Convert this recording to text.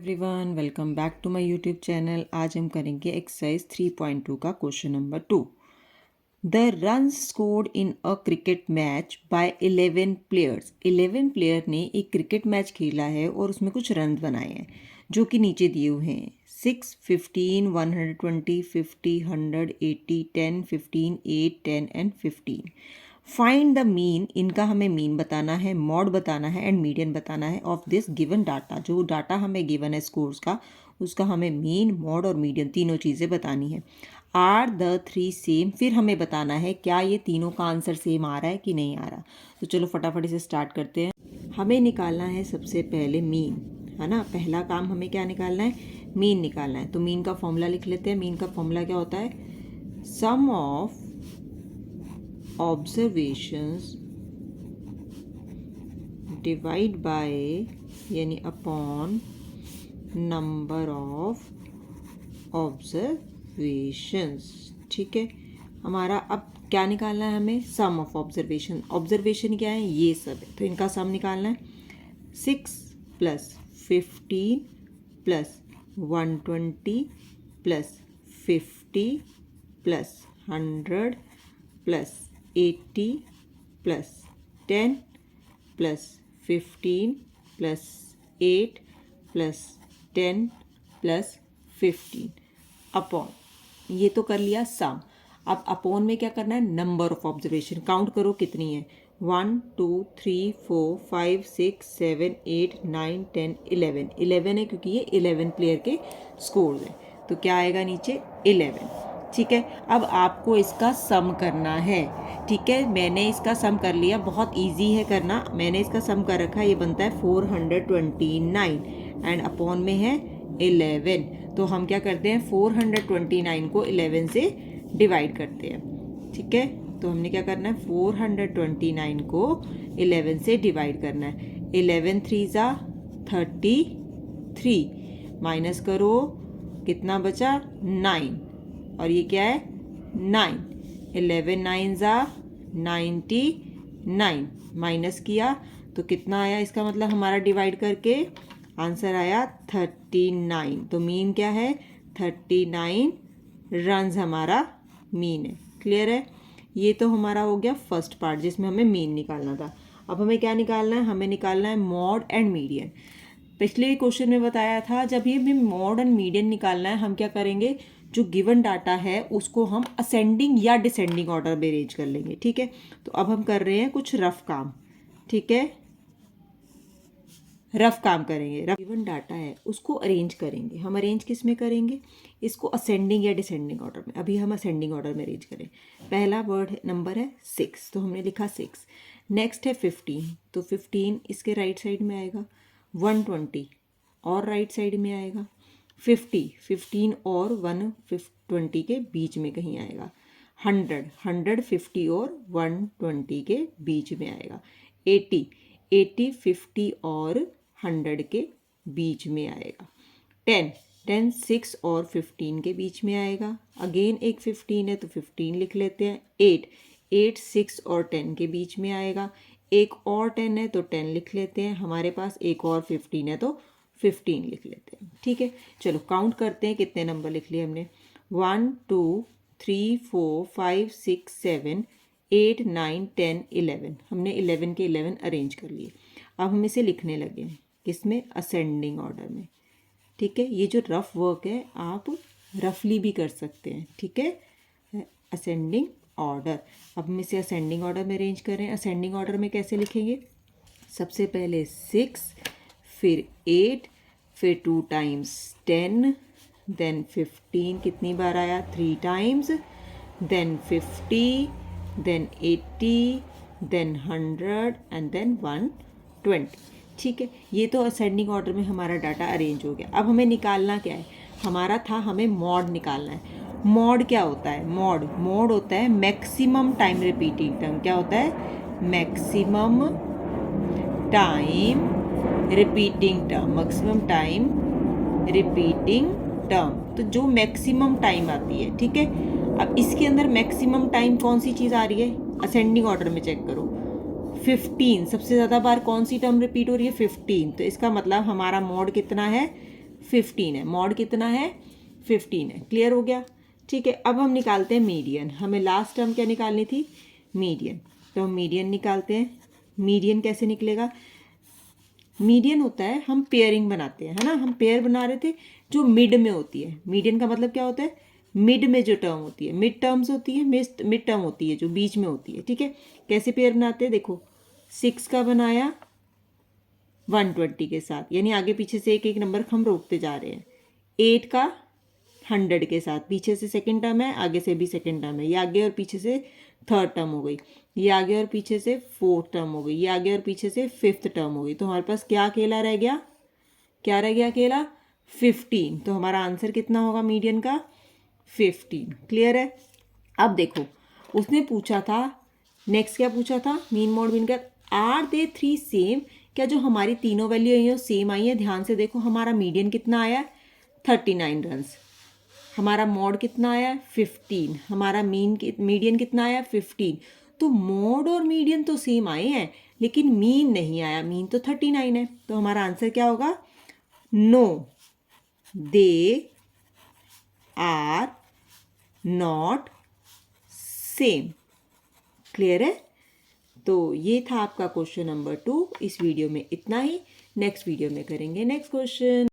Everyone, welcome back to my YouTube channel. आज हम करेंगे एक्सरसाइज 3.2 का question number 2। The runs scored in a cricket match by 11 players. 11 player ने एक cricket match खेला है और उसमें कुछ रन बनाए हैं जो कि नीचे दिए हुए हैं 6, 15, 120, 50, 100, 80, 10, 15, 8, 10 एंड 15। फाइंड द मीन, इनका हमें मीन बताना है, मॉड बताना है एंड मीडियन बताना है ऑफ दिस गिवन डाटा। जो डाटा हमें गिवन है स्कोर्स का, उसका हमें मीन, मॉड और मीडियन तीनों चीज़ें बतानी है। आर द थ्री सेम, फिर हमें बताना है क्या ये तीनों का आंसर सेम आ रहा है कि नहीं आ रहा। तो चलो फटाफट से स्टार्ट करते हैं। हमें निकालना है सबसे पहले मीन, है ना। पहला काम हमें क्या निकालना है, मीन निकालना है। तो मीन का फॉर्मूला लिख लेते हैं। मीन का फॉर्मूला क्या होता है, सम ऑफ ऑब्जर्वेशंस डिवाइड बाय यानी अपॉन नंबर ऑफ ऑब्जर्वेशंस। ठीक है, हमारा अब क्या निकालना है, हमें सम ऑफ ऑब्जर्वेशन। ऑब्जर्वेशन क्या है, ये सब है, तो इनका सम निकालना है। 6 + 15 + 120 + 50 + 100 + 80 + 10 + 15 + 8 + 10 + 15 अपॉन, ये तो कर लिया सम। अब अपॉन में क्या करना है, नंबर ऑफ ऑब्जर्वेशन। काउंट करो कितनी है, 1 2 3 4 5 6 7 8 9 10 11। 11 है क्योंकि ये 11 प्लेयर के स्कोर हैं, तो क्या आएगा नीचे 11। ठीक है, अब आपको इसका सम करना है। ठीक है, मैंने इसका सम कर लिया, बहुत इजी है करना। मैंने इसका सम कर रखा है, ये बनता है 429 एंड अपॉन में है 11। तो हम क्या करते हैं, 429 को 11 से डिवाइड करते हैं। ठीक है, तो हमने क्या करना है, 429 को 11 से डिवाइड करना है। 11 3 ज़ा 33, माइनस करो कितना बचा 9, और ये क्या है 9। 11 9 ज़ा 99, माइनस किया तो कितना आया, इसका मतलब हमारा डिवाइड करके आंसर आया 39। तो मीन क्या है, 39 रन्स हमारा मीन है। क्लियर है, ये तो हमारा हो गया फर्स्ट पार्ट जिसमें हमें मीन निकालना था। अब हमें क्या निकालना है, हमें निकालना है मॉड एंड मीडियन। पिछले क्वेश्चन में बताया था, जब ये हमें मॉड एंड मीडियन निकालना है, हम क्या करेंगे, जो गिवन डाटा है उसको हम असेंडिंग या डिसेंडिंग ऑर्डर में अरेंज कर लेंगे। ठीक है, तो अब हम कर रहे हैं कुछ रफ काम। ठीक है, रफ काम करेंगे। रफ गिवन डाटा है उसको अरेंज करेंगे। हम अरेंज किस में करेंगे, इसको असेंडिंग या डिसेंडिंग ऑर्डर में। अभी हम असेंडिंग ऑर्डर में अरेंज करें। पहला वर्ड नंबर है 6, तो हमने लिखा 6। नेक्स्ट है 15, तो 15 इसके राइट साइड में आएगा। 120 और राइट साइड में आएगा। 15 और 120 के बीच में कहीं आएगा। 150 और 120 के बीच में आएगा। 80 50 और 100 के बीच में आएगा। 10 6 और 15 के बीच में आएगा। अगेन एक 15 है तो 15 लिख लेते हैं। 8 6 और 10 के बीच में आएगा। एक और 10 है तो 10 लिख लेते हैं। हमारे पास एक और 15 है तो 15 लिख लेते हैं। ठीक है, चलो काउंट करते हैं कितने नंबर लिख लिए हमने। 1 2 3 4 5 6 7 8 9 10 11। हमने 11 के 11 अरेंज कर लिए। अब हम इसे लिखने लगे हैं किसमें, असेंडिंग ऑर्डर में। ठीक है, ये जो रफ वर्क है आप रफली भी कर सकते हैं। ठीक है, असेंडिंग ऑर्डर। अब हम इसे असेंडिंग ऑर्डर में अरेंज करें। असेंडिंग ऑर्डर में कैसे लिखेंगे, सबसे पहले 6, फिर 8, फिर 2 टाइम्स 10, देन 15 कितनी बार आया, 3 times, then 50, then 80, then 100 and then 120। ठीक है, ये तो असेंडिंग ऑर्डर में हमारा डाटा अरेंज हो गया। अब हमें निकालना क्या है, हमारा था हमें मॉड निकालना है। मॉड क्या होता है, मॉड होता है मैक्सिमम टाइम रिपीटिंग टर्म। क्या होता है, maximum time repeating term. Maximum time repeating term, तो जो मैक्सिमम टाइम आती है। ठीक है, अब इसके अंदर मैक्सिमम टाइम कौन सी चीज़ आ रही है, असेंडिंग ऑर्डर में चेक करो। 15 सबसे ज़्यादा बार कौन सी टर्म रिपीट हो रही है, 15। तो इसका मतलब हमारा मोड कितना है, 15 है, मॉड कितना है 15 है। क्लियर हो गया? ठीक है, अब हम निकालते हैं मीडियन। हमें लास्ट टर्म क्या निकालनी थी? मीडियन। तो हम मीडियन निकालते हैं। मीडियन कैसे निकलेगा? मीडियन होता है, हम पेयरिंग बनाते हैं, है ना, हम पेयर बना रहे थे जो मिड में होती है। मीडियन का मतलब क्या होता है? मिड में जो टर्म होती है, मिड टर्म्स होती है, मिड टर्म होती है जो बीच में होती है। ठीक है, कैसे पेयर बनाते हैं? देखो 6 का बनाया 120 के साथ, यानी आगे पीछे से एक एक नंबर हम रोकते जा रहे हैं। 8 का 100 के साथ, पीछे से सेकंड टर्म है, आगे से भी सेकंड टर्म है, ये आगे और पीछे से थर्ड टर्म हो गई, ये आगे और पीछे से फोर्थ टर्म हो गई, ये आगे और पीछे से फिफ्थ टर्म हो गई। तो हमारे पास क्या अकेला रह गया? क्या रह गया अकेला? 15। तो हमारा आंसर कितना होगा मीडियन का? 15। क्लियर है? अब देखो उसने पूछा था, नेक्स्ट क्या पूछा था? मीन मोड मीन का आर दे 3 सेम? क्या जो हमारी तीनों वैल्यू आई है वो सेम आई है? ध्यान से देखो, हमारा मीडियन कितना आया है? 39 रन्स। हमारा मॉड कितना आया? 15। हमारा मीडियन कितना आया? 15। तो मॉड और मीडियन तो सेम आए हैं, लेकिन मीन नहीं आया। मीन तो 39 है। तो हमारा आंसर क्या होगा? No, they are not same. Clear है? तो ये था आपका क्वेश्चन नंबर 2। इस वीडियो में इतना ही, नेक्स्ट वीडियो में करेंगे नेक्स्ट क्वेश्चन।